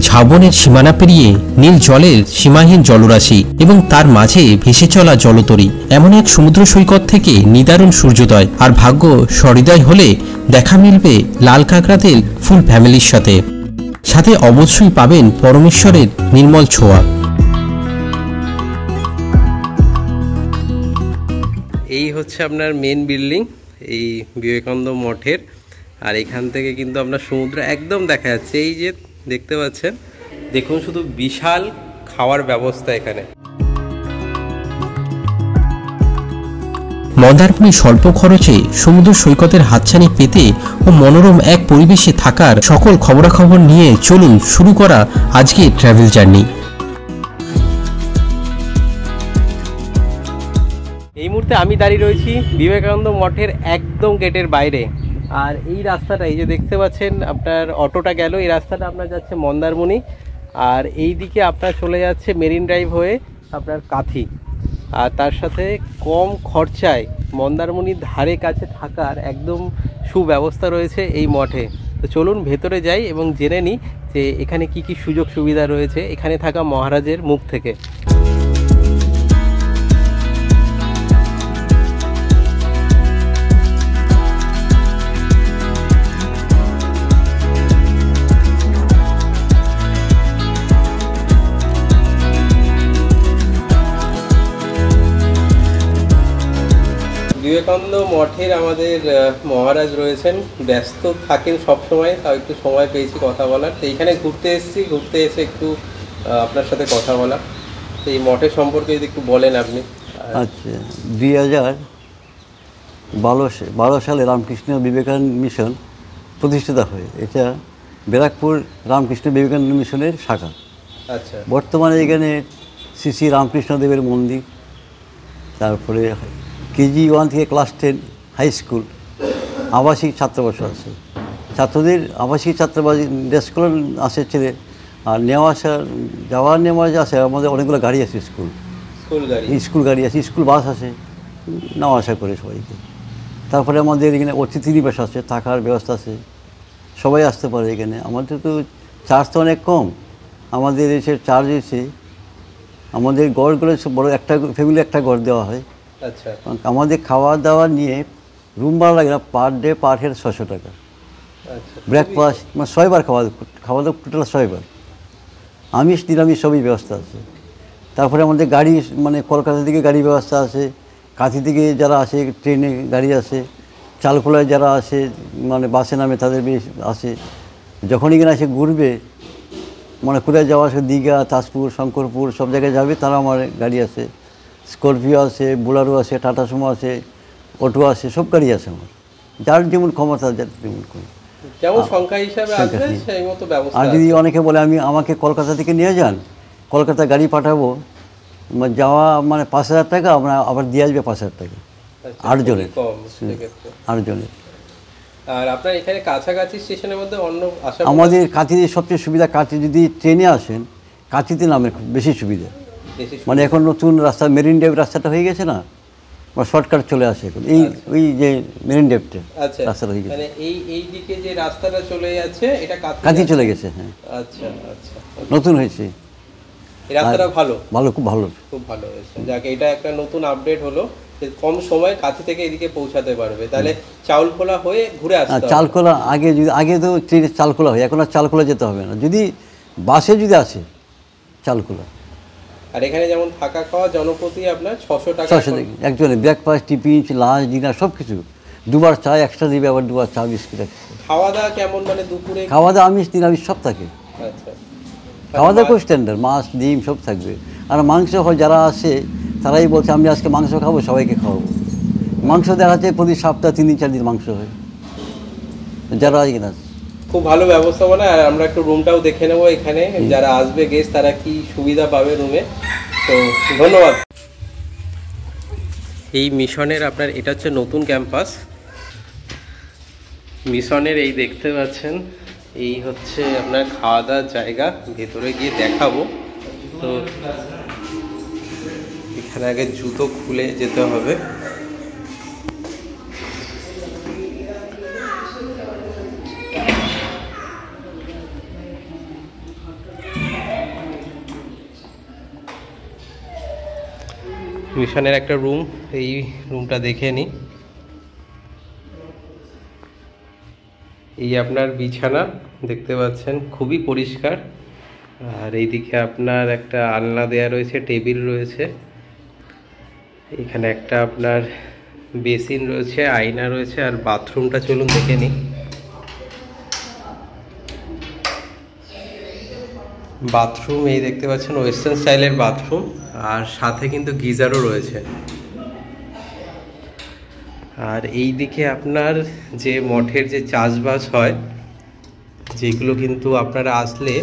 ঝাউবনের সীমানা পেরিয়ে নীল জলের সীমাহীন জলরাশি এবং তার মাঝে ভেসে চলা জলতরী, এমন এক সমুদ্র সৈকত থেকে নিদারুণ সূর্যোদয়। আর ভাগ্য সহৃদয় হলে দেখা মিলবে লাল কাঁকড়াদের ফুল ফ্যামিলির সাথে। সাথে অবশ্যই পাবেন পরমেশ্বরের নির্মল ছোঁয়া। এই হচ্ছে আপনার মেন বিল্ডিং এই বিবেকানন্দ মঠের। আর এখান থেকে কিন্তু আপনার সমুদ্র একদম দেখা যাচ্ছে। এই যে দেখতে পাচ্ছেন, দেখুন শুধু বিশাল খাওয়ার ব্যবস্থা এখানে। মন্দারমণি স্বল্প খরচে সমুদ্র সৈকতের হাতছানি পেতে ও মনোরম এক পরিবেশে থাকার সকল খবরাখবর নিয়ে চলুন শুরু করা আজকের ট্রাভেল জার্নি। এই মুহূর্তে আমি দাঁড়িয়ে রয়েছি বিবেকানন্দ মঠের একদম গেটের বাইরে। আর এই রাস্তাটা, এই যে দেখতে পাচ্ছেন আপনার অটোটা গেল, এই রাস্তাটা আপনার যাচ্ছে মন্দারমণি। আর এই দিকে আপনার চলে যাচ্ছে মেরিন ড্রাইভ হয়ে আপনার কাঁথি। আর তার সাথে কম খরচায় মন্দারমণির ধারে কাছে থাকার একদম সুব্যবস্থা রয়েছে এই মঠে। তো চলুন ভেতরে যাই এবং জেনে নিই যে এখানে কি কি সুযোগ সুবিধা রয়েছে এখানে থাকা মহারাজের মুখ থেকে। বিবেকানন্দ মঠের আমাদের মহারাজ রয়েছেন, ব্যস্ত থাকেন সবসময়, তাও একটু সময় পেয়েছি কথা বলার। তো এইখানে ঘুরতে এসেছি, ঘুরতে এসে একটু আপনার সাথে কথা বলা। তো এই মঠের সম্পর্কে যদি একটু বলেন আপনি। আচ্ছা, 2012 সালে রামকৃষ্ণ বিবেকানন্দ মিশন প্রতিষ্ঠিত হয়। এটা ব্যারাকপুর রামকৃষ্ণ বিবেকানন্দ মিশনের শাখা। আচ্ছা, বর্তমানে এখানে শ্রী শ্রী রামকৃষ্ণদেবের মন্দির, তারপরে কেজি 1 থেকে ক্লাস 10 হাই স্কুল, আবাসিক ছাত্রাবাস আছে। ছাত্রদের আবাসিক ছাত্রাবাস ড্রেস করে আসে ছেলে, আর নেওয়া আসা যাওয়া নেওয়া আসে। আমাদের অনেকগুলো গাড়ি আছে, স্কুল গাড়ি আছে, স্কুল বাস আছে, নেওয়া আসা করে সবাইকে। তারপরে আমাদের এখানে অতিথি নিবাস আছে, থাকার ব্যবস্থা আছে, সবাই আসতে পারে এখানে। আমাদের তো চার্জ তো অনেক কম। আমাদের এসে চার্জ এসে আমাদের গড়গুলো বড় একটা ফ্যামিলি একটা গড় দেওয়া হয়। আচ্ছা, আমাদের খাওয়া দাওয়া নিয়ে রুম ভাড়া লাগে না, পার ডে পার হেড 600 টাকা। আচ্ছা, ব্রেকফাস্ট মানে 6 বার খাওয়া দাওয়া টোটাল 6 বার, আমিষ নিরামিষ সবই ব্যবস্থা আছে। তারপরে আমাদের গাড়ি মানে কলকাতা থেকে গাড়ি ব্যবস্থা আছে, কাঁথি থেকে যারা আসে ট্রেনে গাড়ি আছে, চালকোলায় যারা আসে মানে বাসে নামে তাদের বেশ আসে। যখন এখানে আসে ঘুরবে মানে কোথায় যাওয়া আসে, দীঘা, তাজপুর, শঙ্করপুর সব জায়গায় যাবে, তারা আমার গাড়ি আছে, স্করপিও আছে, বোলারো আছে, টাটা সুমো আছে, অটো আছে, সব গাড়ি আছে আমার। যার যেমন ক্ষমতা, যার যেমন সংখ্যা হিসাবে আসবে সেই মতো ব্যবস্থা। আর যদি অনেকে বলে আমাকে কলকাতা থেকে নিয়ে যান, কলকাতা গাড়ি পাঠাবো, যাওয়া মানে 5,000 টাকা, আমরা আবার দিয়ে আসবে 5,000 টাকা 8 জনের। আর আপনার এখানে কাছাকাছি স্টেশনের মধ্যে অন্য আমাদের কাঁথিতে সবচেয়ে সুবিধা, কাঁথি যদি ট্রেনে আসেন কাঁথিতে নামে বেশি সুবিধা। মানে এখন নতুন রাস্তা মেরিন ড্রাইভ রাস্তাটা হয়ে গেছে না, শর্টকাট চলে আসে এখন এই ওই যে মেরিন ড্রাইভটা রাস্তাটা হয়ে গেছে। এই দিকে যে রাস্তাটা চলে যাচ্ছে এটা কাঁথি চলে গেছে। হ্যাঁ, আচ্ছা আচ্ছা, নতুন হয়েছে এই রাস্তাটা। ভালো, খুব ভালো হয়েছে। যাকে এটা একটা নতুন আপডেট হলো, কম সময় কাঁথি থেকে এদিকে পৌঁছাতে পারবে। তাহলে চাউলখোলা হয়ে ঘুরে আসতে হবে। চালখোলা আগে তো ট্রেনে চালখোলা হয়, এখন আর চালখোলা যেতে হবে না, যদি বাসে যদি আসে চালখোলা। আর এখানে যেমন থাকা খাওয়া জনপ্রতি আপনার 600 টাকা একজনে, ব্রেকফাস্ট, টিফিন, লাঞ্চ, ডিনার সব কিছু। 2 বার চা এক্সট্রা দিবে, আবার 2 বার চা বিস্কুট। খাওয়া দাওয়া কেমন, মানে দুপুরে খাওয়া দাওয়া আমিষ নিরামিষ সব থাকে। আচ্ছা, খাওয়া দাওয়া খুব স্ট্যান্ডার্ড, মাছ ডিম সব থাকবে। আর মাংস হয়, যারা আসে তারাই বলছে আমি আজকে মাংস খাবো, সবাইকে খাওয়াবো। মাংস দেখা যাচ্ছে প্রতি সপ্তাহে 3-4 দিন মাংস হয় যারা কিনা। খুব ভালো ব্যবস্থাপনা। আর আমরা একটু রুমটাও দেখে নেবো এখানে, যারা আসবে গেস্ট তারা কি সুবিধা পাবে রুমে। তো ধন্যবাদ। এই মিশনের আপনার এটা হচ্ছে নতুন ক্যাম্পাস মিশনের। এই দেখতে পাচ্ছেন, এই হচ্ছে আপনার খাওয়া দাওয়ার জায়গা, ভেতরে গিয়ে দেখাবো। তো এখানে আগে জুতো খুলে যেতে হবে। মিশনের একটা রুম, এই রুমটা দেখে নিই। এই আপনার বিছানা দেখতে পাচ্ছেন, খুবই পরিষ্কার। আর এইদিকে আপনার একটা আলনা দেয়া রয়েছে, টেবিল রয়েছে, এখানে একটা আপনার বেসিন রয়েছে, আয়না রয়েছে। আর বাথরুমটা চলুন দেখে নিই। বাথরুম এই দেখতে পাচ্ছেন ওয়েস্টার্ন স্টাইলের বাথরুম, আর সাথে কিন্তু গিজারও রয়েছে। আর এই দিকে আপনার যে মঠের যে চাষবাস হয়, যেগুলো কিন্তু আপনারা আসলে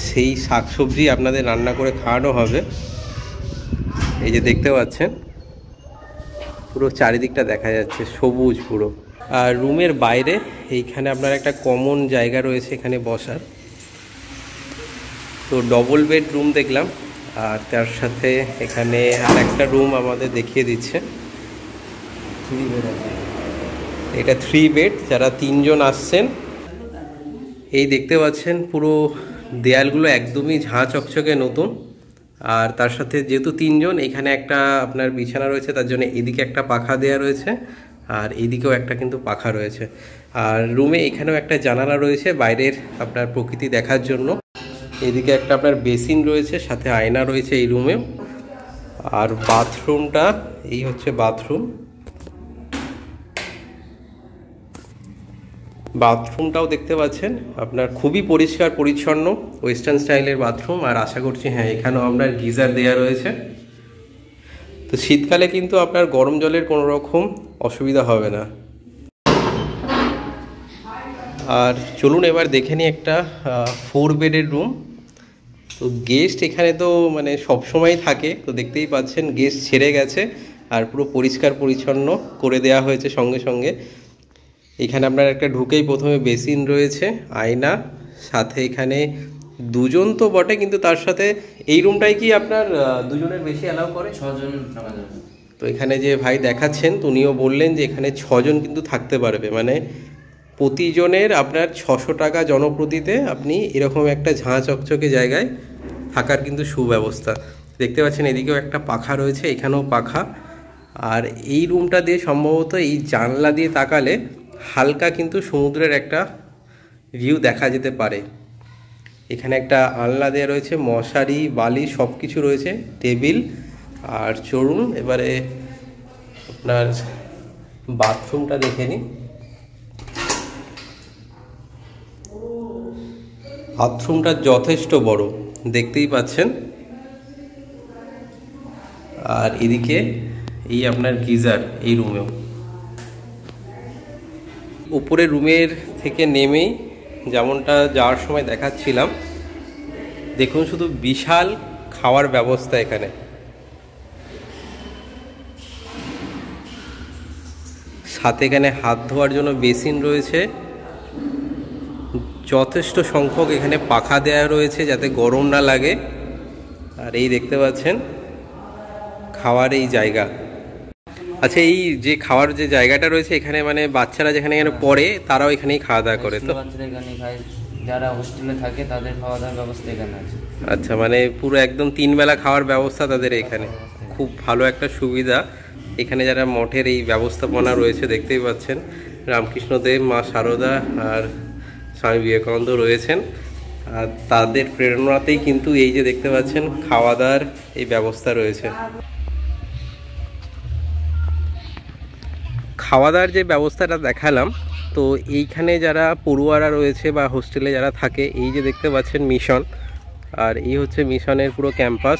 সেই শাকসবজি আপনাদের রান্না করে খাওয়ানো হবে। এই যে দেখতে পাচ্ছেন পুরো চারিদিকটা দেখা যাচ্ছে সবুজ পুরো। আর রুমের বাইরে এইখানে আপনার একটা কমন জায়গা রয়েছে এখানে বসার। তো ডবল বেড রুম দেখলাম, আর তার সাথে এখানে আর একটা রুম আমাদের দেখিয়ে দিচ্ছে। এটা 3 বেড, যারা 3 জন আসছেন। এই দেখতে পাচ্ছেন পুরো দেয়ালগুলো একদমই ঝাঁ চকচকে নতুন। আর তার সাথে যেহেতু 3 জন, এখানে একটা আপনার বিছানা রয়েছে, তার জন্য এদিকে একটা পাখা দেয়া রয়েছে, আর এইদিকেও একটা কিন্তু পাখা রয়েছে। আর রুমে এখানেও একটা জানালা রয়েছে বাইরের আপনার প্রকৃতি দেখার জন্য। এদিকে একটা আপনার বেসিন রয়েছে, সাথে আয়না রয়েছে এই রুমে। আর বাথরুমটা এই হচ্ছে বাথরুম। বাথরুমটাও দেখতে পাচ্ছেন আপনার খুবই পরিষ্কার পরিচ্ছন্ন, ওয়েস্টার্ন স্টাইলের বাথরুম। আর আশা করছি হ্যাঁ, এখানেও আপনার গিজার দেয়া রয়েছে। তো শীতকালে কিন্তু আপনার গরম জলের কোনো রকম অসুবিধা হবে না। আর চলুন এবার দেখে নিই একটা 4 বেডের রুম। তো গেস্ট এখানে তো মানে সবসময় থাকে, তো দেখতেই পাচ্ছেন গেস্ট ছেড়ে গেছে, আর পুরো পরিষ্কার পরিচ্ছন্ন করে দেওয়া হয়েছে সঙ্গে সঙ্গে। এখানে আপনার একটা ঢুকেই প্রথমে বেসিন রয়েছে, আয়না, সাথে এখানে 2 জন তো বটে, কিন্তু তার সাথে এই রুমটাই কি আপনার 2 জনের বেশি অ্যালাউ করে? 6 জন থাকা যাবে। তো এখানে যে ভাই দেখাচ্ছেন উনিও বললেন যে এখানে 6 জন কিন্তু থাকতে পারবে, মানে প্রতিজনের আপনার 600 টাকা জনপ্রতিতে আপনি এরকম একটা ঝাঁ চকচকে জায়গায় থাকার কিন্তু সুব্যবস্থা। দেখতে পাচ্ছেন এদিকেও একটা পাখা রয়েছে, এখানেও পাখা। আর এই রুমটা দিয়ে সম্ভবত এই জানলা দিয়ে তাকালে হালকা কিন্তু সমুদ্রের একটা ভিউ দেখা যেতে পারে। এখানে একটা আলনা দেওয়া রয়েছে, মশারি, বালি সব কিছু রয়েছে, টেবিল। আর চলুন এবারে আপনার বাথরুমটা দেখে নিই। বাথরুমটা যথেষ্ট বড়, দেখতেই পাচ্ছেন। আর এদিকে এই আপনার গিজার এই রুমেও। উপরে রুমের থেকে নেমেই যেমনটা যাওয়ার সময় দেখাচ্ছিলাম, দেখুন শুধু বিশাল খাওয়ার ব্যবস্থা এখানে। সাথে এখানে হাত ধোয়ার জন্য বেসিন রয়েছে, যথেষ্ট সংখ্যক এখানে পাখা দেওয়া রয়েছে যাতে গরম না লাগে। আর এই দেখতে পাচ্ছেন খাওয়ার এই জায়গা। আচ্ছা, এই যে খাওয়ার যে জায়গাটা রয়েছে এখানে, মানে বাচ্চারা যেখানে এখানে পড়ে তারাও এখানেই খাওয়া দাওয়া করে? তো বাচ্চারা এখানে খায়, যারা হোস্টেলে থাকে তাদের খাওয়া দাওয়ার ব্যবস্থা এখানে আছে। আচ্ছা, মানে পুরো একদম 3 বেলা খাওয়ার ব্যবস্থা তাদের এখানে। খুব ভালো একটা সুবিধা। এখানে যারা মঠের এই ব্যবস্থাপনা রয়েছে দেখতেই পাচ্ছেন, রামকৃষ্ণদেব, মা শারদা আর স্বামী বিবেকানন্দ রয়েছেন। আর তাদের প্রেরণাতেই কিন্তু এই যে দেখতে পাচ্ছেন খাওয়া দাওয়ার এই ব্যবস্থা রয়েছে। খাওয়া দাওয়ার যে ব্যবস্থাটা দেখালাম, তো এইখানে যারা পড়ুয়ারা রয়েছে বা হোস্টেলে যারা থাকে, এই যে দেখতে পাচ্ছেন মিশন, আর এই হচ্ছে মিশনের পুরো ক্যাম্পাস।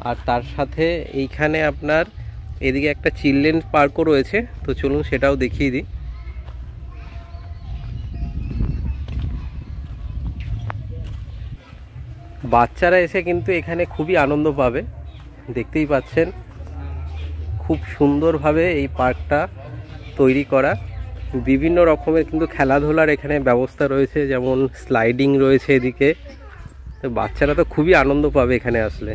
আর তার সাথে এইখানে আপনার এদিকে একটা চিলড্রেন পার্কও রয়েছে, তো চলুন সেটাও দেখিয়ে দিই। বাচ্চারা এসে কিন্তু এখানে খুবই আনন্দ পাবে, দেখতেই পাচ্ছেন খুব সুন্দরভাবে এই পার্কটা তৈরি করা। বিভিন্ন রকমের কিন্তু খেলাধুলার এখানে ব্যবস্থা রয়েছে, যেমন স্লাইডিং রয়েছে এদিকে। তো বাচ্চারা তো খুবই আনন্দ পাবে এখানে আসলে।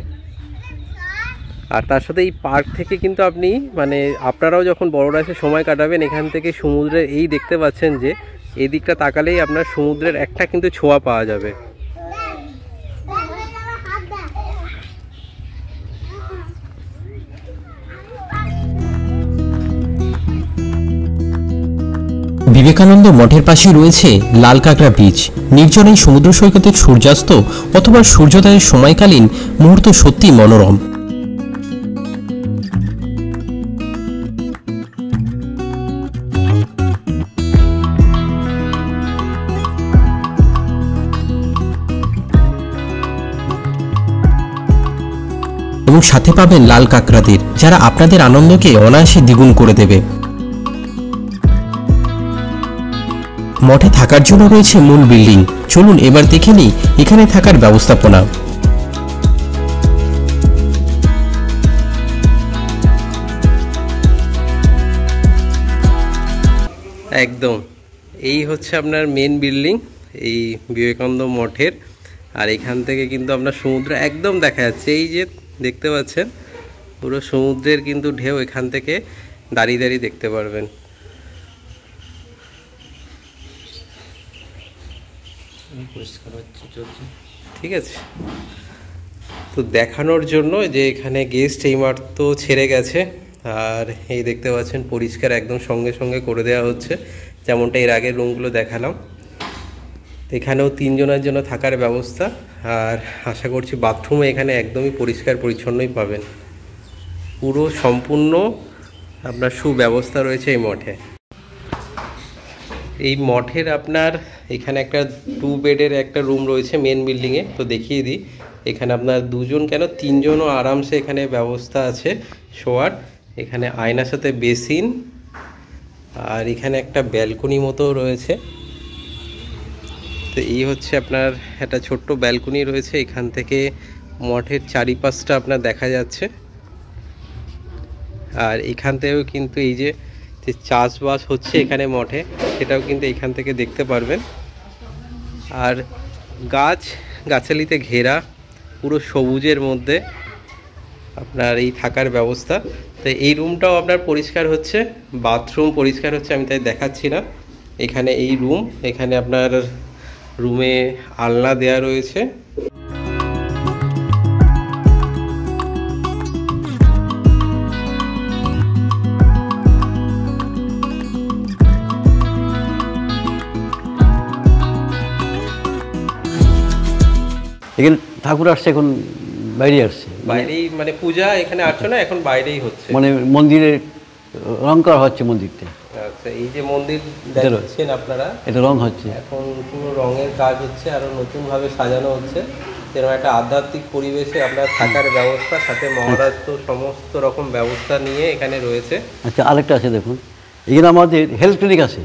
আর তার সাথে এই পার্ক থেকে কিন্তু আপনি মানে আপনারাও যখন বড়রা এসে সময় কাটাবেন, এখান থেকে সমুদ্রের এই দেখতে পাচ্ছেন যে এই দিকটা তাকালেই আপনার সমুদ্রের একটা কিন্তু ছোঁয়া পাওয়া যাবে। বিবেকানন্দ মঠের পাশে রয়েছে লাল কাঁকড়া বিচ। নির্জন এই সমুদ্র সৈকতের সূর্যাস্ত অথবা সূর্যোদয়ের সময়কালীন মুহূর্ত সত্যি মনোরম। এবং সাথে পাবেন লাল কাঁকড়াদের, যারা আপনাদের আনন্দকে অনায়াসে দ্বিগুণ করে দেবে। মঠে থাকার জন্য রয়েছে মূল বিল্ডিং। চলুন এবার দেখে নিই এখানে থাকার ব্যবস্থাপনা। একদম এই হচ্ছে আপনার মেন বিল্ডিং এই বিবেকানন্দ মঠের। আর এখান থেকে কিন্তু আপনার সমুদ্র একদম দেখা যাচ্ছে। এই যে দেখতে পাচ্ছেন পুরো সমুদ্রের কিন্তু ঢেউ এখান থেকে দাঁড়িয়ে দাঁড়িয়ে দেখতে পারবেন। পরিষ্কার হচ্ছে, চলছে। ঠিক আছে, তো দেখানোর জন্য যে এখানে গেস্ট এই মাত্র ছেড়ে গেছে, আর এই দেখতে পাচ্ছেন পরিষ্কার একদম সঙ্গে সঙ্গে করে দেওয়া হচ্ছে, যেমনটা এর আগের রুমগুলো দেখালাম। এখানেও 3 জনের জন্য থাকার ব্যবস্থা, আর আশা করছি বাথরুমে এখানে একদমই পরিষ্কার পরিচ্ছন্নই পাবেন। পুরো সম্পূর্ণ আপনার সুব্যবস্থা রয়েছে এই মঠে। এই মঠের আপনার এখানে একটা 2 বেডের একটা রুম রয়েছে মেন বিল্ডিংয়ে। তো দেখিয়ে দিই, এখানে আপনার 2 জন কেন 3 জনও আরামসে এখানে ব্যবস্থা আছে শোয়ার। এখানে আয়নার সাথে বেসিন, আর এখানে একটা ব্যালকনি মতো রয়েছে। তো এই হচ্ছে আপনার একটা ছোট্ট ব্যালকনি রয়েছে, এখান থেকে মঠের চারিপাশটা আপনার দেখা যাচ্ছে। আর এখান থেকেও কিন্তু এই যে চাষবাস হচ্ছে এখানে মঠে, সেটাও কিন্তু এখান থেকে দেখতে পারবেন। আর গাছালিতে ঘেরা পুরো সবুজের মধ্যে আপনার এই থাকার ব্যবস্থা। তো এই রুমটাও আপনার পরিষ্কার হচ্ছে, বাথরুম পরিষ্কার হচ্ছে, আমি তাই দেখাচ্ছি না। এখানে এই রুম, এখানে আপনার রুমে আলনা দেয়া রয়েছে। এখানে ঠাকুর আসছে, এখন বাইরে আসছে, বাইরেই মানে পূজা এখানে অর্চনা এখন বাইরেই হচ্ছে, মানে মন্দিরে রং করা হচ্ছে মন্দিরটা। আচ্ছা, এই যে মন্দির দেখছেন আপনারা, এটা রং হচ্ছে, এখন পুরো রঙের কাজ হচ্ছে, আরো নতুনভাবে সাজানো হচ্ছে। এরকম একটা আধ্যাত্মিক পরিবেশে আপনার থাকার ব্যবস্থা, সাথে মহারাজ তো সমস্ত রকম ব্যবস্থা নিয়ে এখানে রয়েছে। আচ্ছা, আরেকটা আছে দেখুন, এখানে আমাদের হেলথ ক্লিনিক আছে,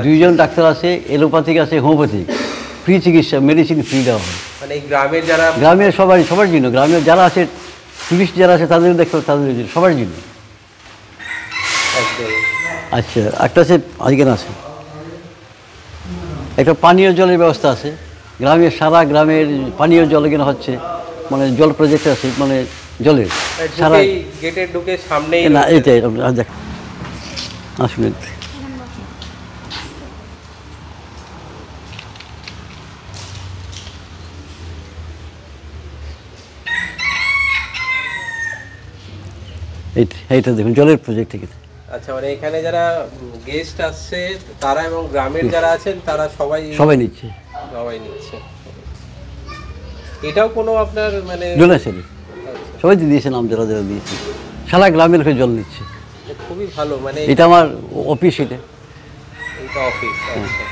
2 জন ডাক্তার আছে, এলোপ্যাথিক আছে, হোমিওপ্যাথিক, ফ্রি চিকিৎসা, মেডিসিন ফ্রি দেওয়া হয়। মানে এই গ্রামের যারা, গ্রামের সবার জন্য, গ্রামের যারা আছে, টুরিস্ট যারা আছে তাদের দেখতে হবে, তাদের জন্য, সবার জন্য। আচ্ছা, একটা আছে এখানে আছে একটা পানীয় জলের ব্যবস্থা আছে। গ্রামের সারা গ্রামের পানীয় জল এখানে হচ্ছে, মানে জল প্রজেক্ট আছে, মানে জলের সারা গেটের ঢুকে সামনেই না, এইটাই দেখ আসলে এইটা দেখুন জলের প্রজেক্ট এখানে। আচ্ছা, মানে এখানে যারা গেস্ট আসছে তারা এবং গ্রামের যারা আছেন তারা সবাই নিচ্ছে, এটাও কোনো আপনার মানে ডোনেশন সবাই দিয়েছে, নাম যারা যারা দিয়েছে, সারা গ্রামের লোকে জল নিচ্ছে। খুবই ভালো। মানে এটা আমার অফিস, এটা অফিস। আচ্ছা,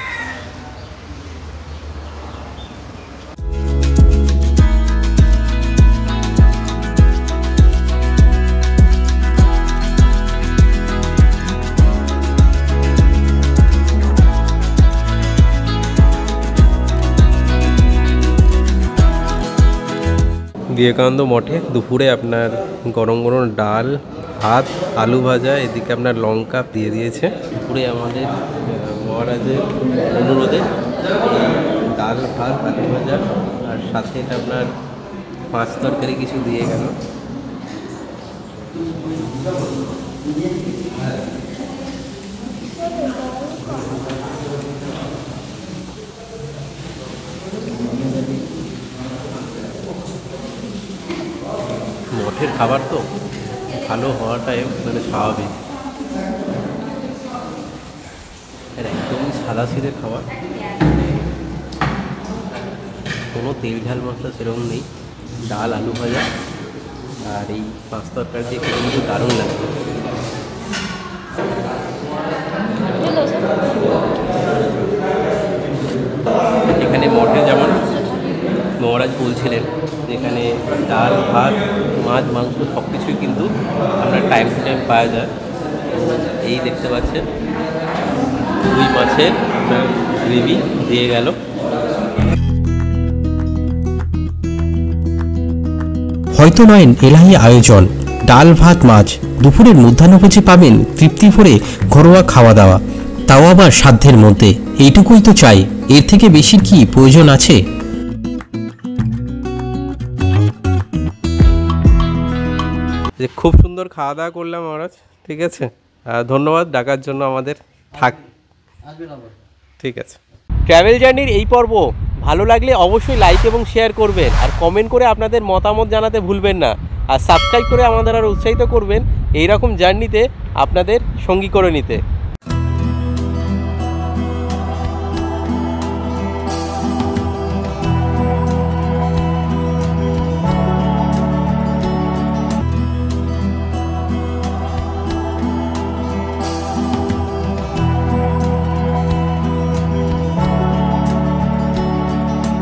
বিবেকানন্দ মঠে দুপুরে আপনার গরম গরম ডাল, ভাত, আলু ভাজা, এদিকে আপনার লঙ্কা দিয়ে দিয়েছে। দুপুরে আমাদের মহারাজের অনুরোধে ডাল, ভাত, আলু ভাজা, আর সাথে এটা আপনার মাছ তরকারি কিছু দিয়ে গেল। মঠের খাবার তো ভালো হওয়াটাই মানে স্বাভাবিক। খালাসিদের খাবার, কোনো তেল ঝাল মশলা সেরকম নেই, ডাল আলু ভাজা আর এই মাছ তরকারি দিয়ে খেতে কিন্তু দারুণ লাগে। এখানে মঠে যেমন মহারাজ বলছিলেন যেখানে ডাল ভাত মাছ মাংস সব কিছুই কিন্তু আপনার টাইম টু টাইম পাওয়া যায়। এই দেখতে পাচ্ছেন রুই মাছের গ্রেভি দিয়ে গেল। হয়তো নয় এলাহি আয়োজন, ডাল ভাত মাছ, দুপুরের মধ্যাহ্নভোজে পাবেন তৃপ্তি ভরে ঘরোয়া খাওয়া দাওয়া, তাও আবার সাধ্যের মধ্যে। এইটুকুই তো চাই, এর থেকে বেশির কি প্রয়োজন আছে? যে খুব সুন্দর খাওয়া দাওয়া করলাম মহারাজ, ঠিক আছে, ধন্যবাদ ডাকার জন্য আমাদের। থাক, ঠিক আছে। ট্রাভেল জার্নির এই পর্ব ভালো লাগলে অবশ্যই লাইক এবং শেয়ার করবেন, আর কমেন্ট করে আপনাদের মতামত জানাতে ভুলবেন না, আর সাবস্ক্রাইব করে আমাদের আরও উৎসাহিত করবেন এইরকম জার্নিতে আপনাদের সঙ্গী করে নিতে।